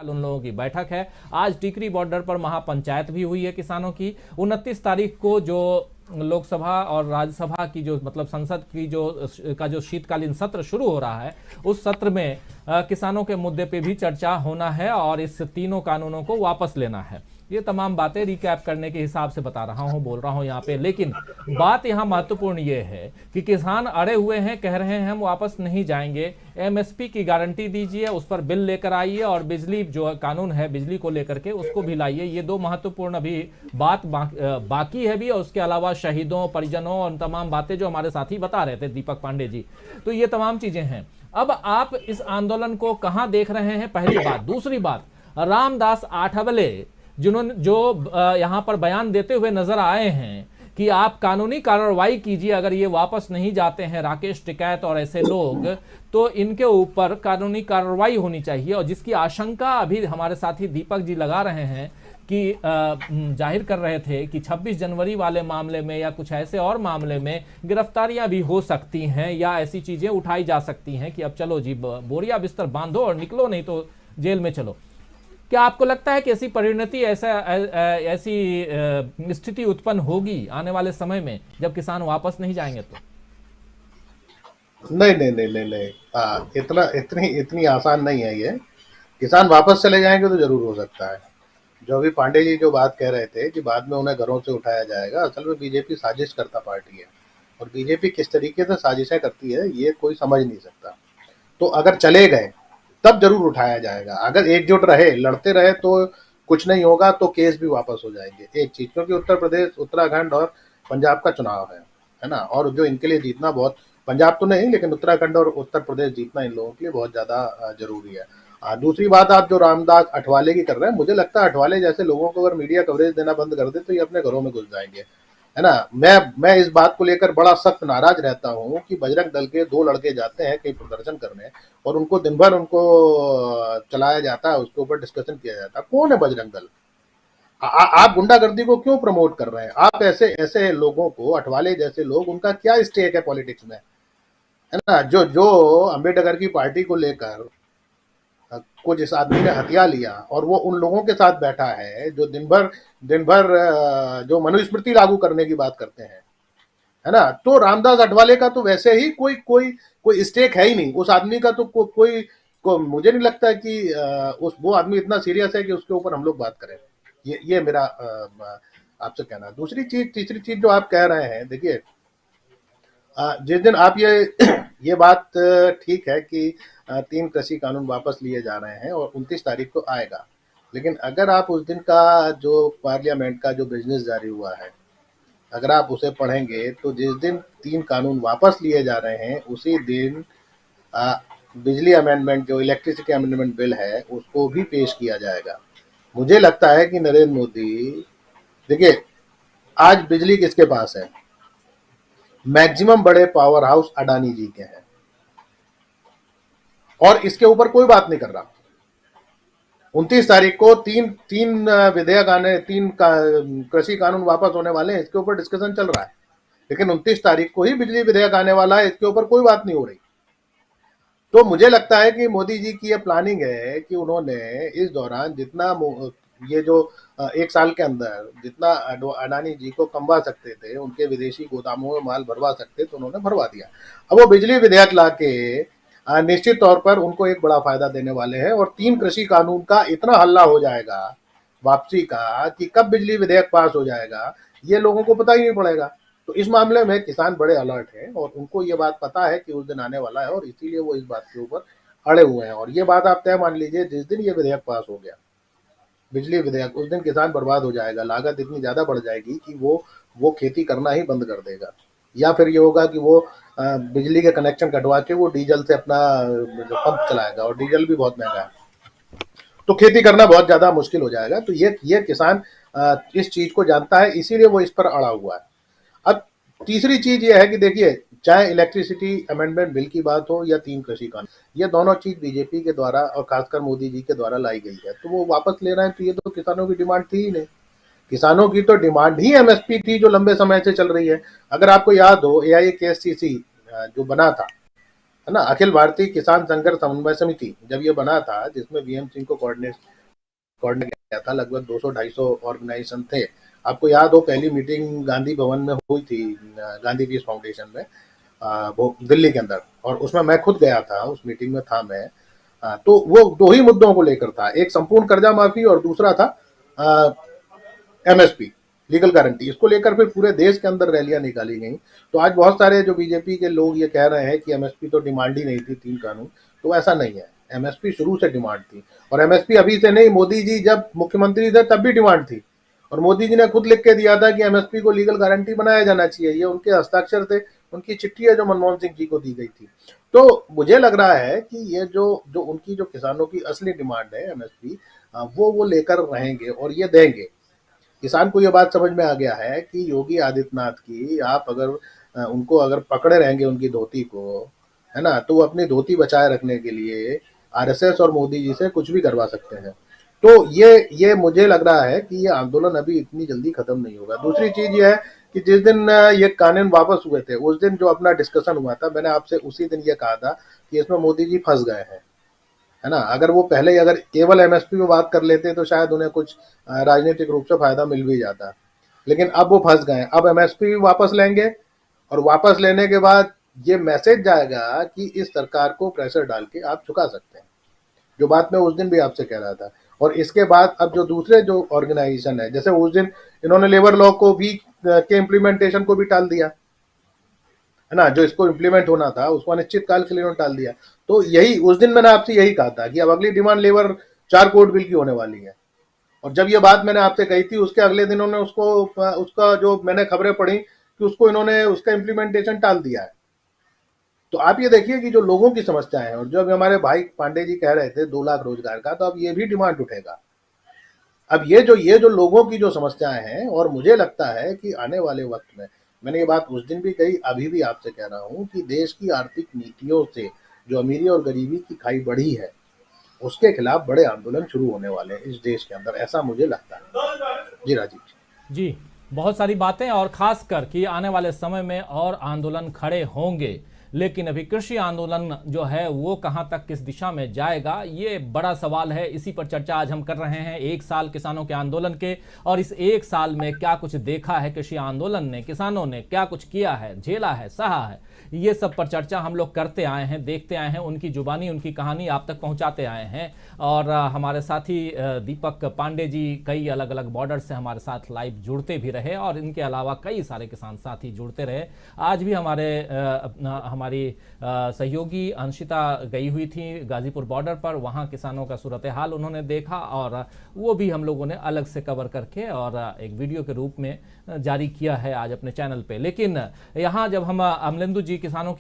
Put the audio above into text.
कल उन लोगों की बैठक है। आज टिकरी बॉर्डर पर महापंचायत भी हुई है किसानों की। 29 तारीख को जो लोकसभा और राज्यसभा की जो मतलब संसद की जो शीतकालीन सत्र शुरू हो रहा है, उस सत्र में किसानों के मुद्दे पे भी चर्चा होना है और इस तीनों कानूनों को वापस लेना है। ये तमाम बातें रिकैप करने के हिसाब से बता रहा हूं, बोल रहा हूं यहाँ पे। लेकिन बात यहाँ महत्वपूर्ण ये है कि किसान अड़े हुए हैं, कह रहे हैं हम वापस नहीं जाएंगे। एमएसपी की गारंटी दीजिए, उस पर बिल लेकर आइए और बिजली जो कानून है बिजली को लेकर के उसको भी लाइए। ये दो महत्वपूर्ण अभी बात बाकी है भी, और उसके अलावा शहीदों, परिजनों और तमाम बातें जो हमारे साथी बता रहे थे, दीपक पांडे जी। तो ये तमाम चीजें हैं। अब आप इस आंदोलन को कहां देख रहे हैं, पहली बात। दूसरी बात, रामदास आठवले जिन्होंने यहां पर बयान देते हुए नजर आए हैं कि आप कानूनी कार्रवाई कीजिए, अगर ये वापस नहीं जाते हैं राकेश टिकैत और ऐसे लोग, तो इनके ऊपर कानूनी कार्रवाई होनी चाहिए। और जिसकी आशंका अभी हमारे साथी दीपक जी लगा रहे हैं कि जाहिर कर रहे थे कि 26 जनवरी वाले मामले में या कुछ ऐसे और मामले में गिरफ्तारियां भी हो सकती हैं या ऐसी चीजें उठाई जा सकती हैं कि अब चलो जी बोरिया बिस्तर बांधो और निकलो, नहीं तो जेल में चलो। क्या आपको लगता है कि ऐसी परिणति, ऐसी स्थिति उत्पन्न होगी आने वाले समय में जब किसान वापस नहीं जाएंगे तो? नहीं नहीं नहीं नहीं नहीं, इतना इतनी इतनी आसान नहीं है ये। किसान वापस चले जाएंगे तो जरूर हो सकता है। जो अभी पांडे जी जो बात कह रहे थे कि बाद में उन्हें घरों से उठाया जाएगा, असल में बीजेपी साजिश करता पार्टी है, और बीजेपी किस तरीके से साजिशें करती है ये कोई समझ नहीं सकता। तो अगर चले गए तब जरूर उठाया जाएगा। अगर एकजुट रहे, लड़ते रहे तो कुछ नहीं होगा, तो केस भी वापस हो जाएंगे। एक चीज, क्योंकि उत्तर प्रदेश, उत्तराखंड और पंजाब का चुनाव है ना, और जो इनके लिए जीतना बहुत, पंजाब तो नहीं लेकिन उत्तराखंड और उत्तर प्रदेश जीतना इन लोगों के लिए बहुत ज्यादा जरूरी है। दूसरी बात, आप जो रामदास अठवाले की कर रहे हैं, मुझे लगता है अठवाले जैसे लोगों को अगर मीडिया कवरेज देना बंद कर दे तो ये अपने घरों में घुस जाएंगे, है ना। मैं इस बात को लेकर बड़ा सख्त नाराज रहता हूँ कि बजरंग दल के 2 लड़के जाते हैं कहीं प्रदर्शन करने और उनको दिन भर उनको चलाया जाता है, उसके ऊपर डिस्कशन किया जाता है। कौन है बजरंग दल? आप गुंडागर्दी को क्यों प्रमोट कर रहे हैं? आप ऐसे ऐसे लोगों को, अठवाले जैसे लोग, उनका क्या स्टेक है पॉलिटिक्स में, है ना। जो जो अम्बेडकर की पार्टी को लेकर कुछ इस आदमी ने हथिया लिया और वो उन लोगों के साथ बैठा है जो दिन भर जो मनुस्मृति लागू करने की बात करते हैं, है ना। तो रामदास अठवाले का तो वैसे ही कोई स्टेक है ही नहीं उस आदमी का। तो मुझे नहीं लगता कि उस वो आदमी इतना सीरियस है कि उसके ऊपर हम लोग बात करें। ये मेरा आपसे कहना है। दूसरी चीज, तीसरी चीज जो आप कह रहे हैं, देखिए, जिस दिन आप ये ये बात ठीक है कि 3 कृषि कानून वापस लिए जा रहे हैं और 29 तारीख को आएगा, लेकिन अगर आप उस दिन का जो पार्लियामेंट का जो बिजनेस जारी हुआ है, अगर आप उसे पढ़ेंगे तो जिस दिन 3 कानून वापस लिए जा रहे हैं उसी दिन अ, बिजली अमेंडमेंट, जो इलेक्ट्रिसिटी अमेंडमेंट बिल है, उसको भी पेश किया जाएगा। मुझे लगता है कि नरेंद्र मोदी, देखिए, आज बिजली किसके पास है? मैक्सिमम बड़े पावर हाउस अडानी जी के हैं, और इसके ऊपर कोई बात नहीं कर रहा। 29 तारीख को तीन तीन विधेयक आने, कृषि कानून वापस होने वाले हैं, इसके ऊपर डिस्कशन चल रहा है। लेकिन 29 तारीख को ही बिजली विधेयक आने वाला है, इसके ऊपर कोई बात नहीं हो रही। तो मुझे लगता है कि मोदी जी की ये प्लानिंग है कि उन्होंने इस दौरान जितना ये जो 1 साल के अंदर जितना अडानी जी को कमवा सकते थे, उनके विदेशी गोदामों में माल भरवा सकते, तो उन्होंने भरवा दिया। अब वो बिजली विधेयक ला के निश्चित तौर पर उनको एक बड़ा फायदा देने वाले हैं, और 3 कृषि कानून का इतना हल्ला हो जाएगा वापसी का कि कब बिजली विधेयक पास हो जाएगा ये लोगों को पता ही नहीं पड़ेगा। तो इस मामले में किसान बड़े अलर्ट हैं और उनको ये बात पता है कि उस दिन आने वाला है, और इसीलिए वो इस बात के ऊपर अड़े हुए हैं। और ये बात आप तय मान लीजिए, जिस दिन ये विधेयक पास हो गया, बिजली विधेयक, उस दिन किसान बर्बाद हो जाएगा। लागत इतनी ज्यादा बढ़ जाएगी कि वो खेती करना ही बंद कर देगा, या फिर ये होगा कि वो बिजली के कनेक्शन कटवा के वो डीजल से अपना पंप चलाएगा, और डीजल भी बहुत महंगा है, तो खेती करना बहुत ज्यादा मुश्किल हो जाएगा। तो ये किसान इस चीज को जानता है, इसीलिए वो इस पर अड़ा हुआ है। अब तीसरी चीज ये है कि देखिए, चाहे इलेक्ट्रिसिटी अमेंडमेंट बिल की बात हो या 3 कृषि कानून, ये दोनों चीज बीजेपी के द्वारा और खासकर मोदी जी के द्वारा लाई गई है, तो वो वापस ले रहे हैं। तो ये तो किसानों की डिमांड थी ही नहीं। किसानों की तो डिमांड ही एमएसपी थी, जो लंबे समय से चल रही है। अगर आपको याद हो, एआईकेएससीसी जो बना था, है ना। अखिल भारतीय किसान संघर्ष समन्वय समिति जब ये बना था, जिसमें वीएम सिंह को कोऑर्डिनेट किया था, लगभग 200-250 ऑर्गेनाइजेशन थे। आपको याद हो पहली मीटिंग गांधी भवन में हुई थी, गांधी पीस फाउंडेशन में, वो दिल्ली के अंदर, और उसमें मैं खुद गया था, उस मीटिंग में था मैं। तो वो दो ही मुद्दों को लेकर था, एक संपूर्ण कर्जा माफी और दूसरा था एमएसपी, लीगल गारंटी। इसको लेकर फिर पूरे देश के अंदर रैलियां निकाली गई। तो आज बहुत सारे जो बीजेपी के लोग ये कह रहे हैं कि एमएसपी तो डिमांड ही नहीं थी, 3 कानून, तो ऐसा नहीं है। एमएसपी शुरू से डिमांड थी, और एमएसपी अभी से नहीं, मोदी जी जब मुख्यमंत्री थे तब भी डिमांड थी, और मोदी जी ने खुद लिख के दिया था कि एमएसपी को लीगल गारंटी बनाया जाना चाहिए। ये उनके हस्ताक्षर थे, उनकी चिट्ठी है जो मनमोहन सिंह जी को दी गई थी। तो मुझे लग रहा है कि ये जो जो उनकी जो किसानों की असली डिमांड है एमएसपी, वो लेकर रहेंगे और ये देंगे। किसान को ये बात समझ में आ गया है कि योगी आदित्यनाथ की, आप अगर उनको अगर पकड़े रहेंगे उनकी धोती को, है ना, तो वो अपनी धोती बचाए रखने के लिए आरएसएस और मोदी जी से कुछ भी करवा सकते हैं। तो ये मुझे लग रहा है कि ये आंदोलन अभी इतनी जल्दी खत्म नहीं होगा। दूसरी चीज ये है कि जिस दिन ये कानून वापस हुए थे, उस दिन जो अपना डिस्कशन हुआ था, मैंने आपसे उसी दिन ये कहा था कि इसमें मोदी जी फंस गए हैं, है ना। अगर वो पहले अगर केवल एमएसपी पे बात कर लेते तो शायद उन्हें कुछ राजनीतिक रूप से फायदा मिल भी जाता, लेकिन अब वो फंस गए। अब एमएसपी भी वापस लेंगे, और वापस लेने के बाद ये मैसेज जाएगा कि इस सरकार को प्रेशर डाल के आप चुका सकते हैं, जो बात मैं उस दिन भी आपसे कह रहा था। और इसके बाद अब जो दूसरे जो ऑर्गेनाइजेशन है, जैसे उस दिन इन्होंने लेबर लॉ को भी के इम्प्लीमेंटेशन को भी टाल दिया, है ना, जो इसको इम्प्लीमेंट होना था उसको अनिश्चित काल के लिए उन्होंने टाल दिया। तो यही उस दिन मैंने आपसे यही कहा था कि अब अगली डिमांड लेबर 4 कोड बिल की होने वाली है। और जब ये बात मैंने आपसे कही थी, उसके अगले दिन उन्होंने उसको उसका जो मैंने खबरें पढ़ी कि उसको इन्होंने उसका इम्प्लीमेंटेशन टाल दिया है। तो आप ये देखिए कि जो लोगों की समस्याएं हैं, और जो अभी हमारे भाई पांडे जी कह रहे थे 2 लाख रोजगार का, तो अब ये भी डिमांड उठेगा। अब ये जो लोगों की जो समस्याएं हैं, और मुझे लगता है कि आने वाले वक्त में, मैंने ये बात उस दिन भी कही, अभी भी आपसे कह रहा हूं कि देश की आर्थिक नीतियों से जो अमीरी और गरीबी की खाई बढ़ी है, उसके खिलाफ बड़े आंदोलन शुरू होने वाले हैं इस देश के अंदर, ऐसा मुझे लगता है। जी राजीव जी, बहुत सारी बातें, और खासकर कि आने वाले समय में और आंदोलन खड़े होंगे, लेकिन अभी कृषि आंदोलन जो है वो कहां तक किस दिशा में जाएगा, ये बड़ा सवाल है। इसी पर चर्चा आज हम कर रहे हैं, 1 साल किसानों के आंदोलन के, और इस 1 साल में क्या कुछ देखा है कृषि आंदोलन ने, किसानों ने क्या कुछ किया है, झेला है, सहा है, ये सब पर चर्चा हम लोग करते आए हैं, देखते आए हैं, उनकी जुबानी, उनकी कहानी आप तक पहुंचाते आए हैं। और हमारे साथी दीपक पांडे जी कई अलग अलग बॉर्डर से हमारे साथ लाइव जुड़ते भी रहे, और इनके अलावा कई सारे किसान साथी जुड़ते रहे। आज भी हमारी सहयोगी अंशिता गई हुई थी गाजीपुर बॉर्डर पर, वहाँ किसानों का सूरत हाल उन्होंने देखा, और वो भी हम लोगों ने अलग से कवर करके और एक वीडियो के रूप में जारी किया है आज अपने चैनल पे। लेकिन यहाँ जब हम अमलेंदु जी किसानों की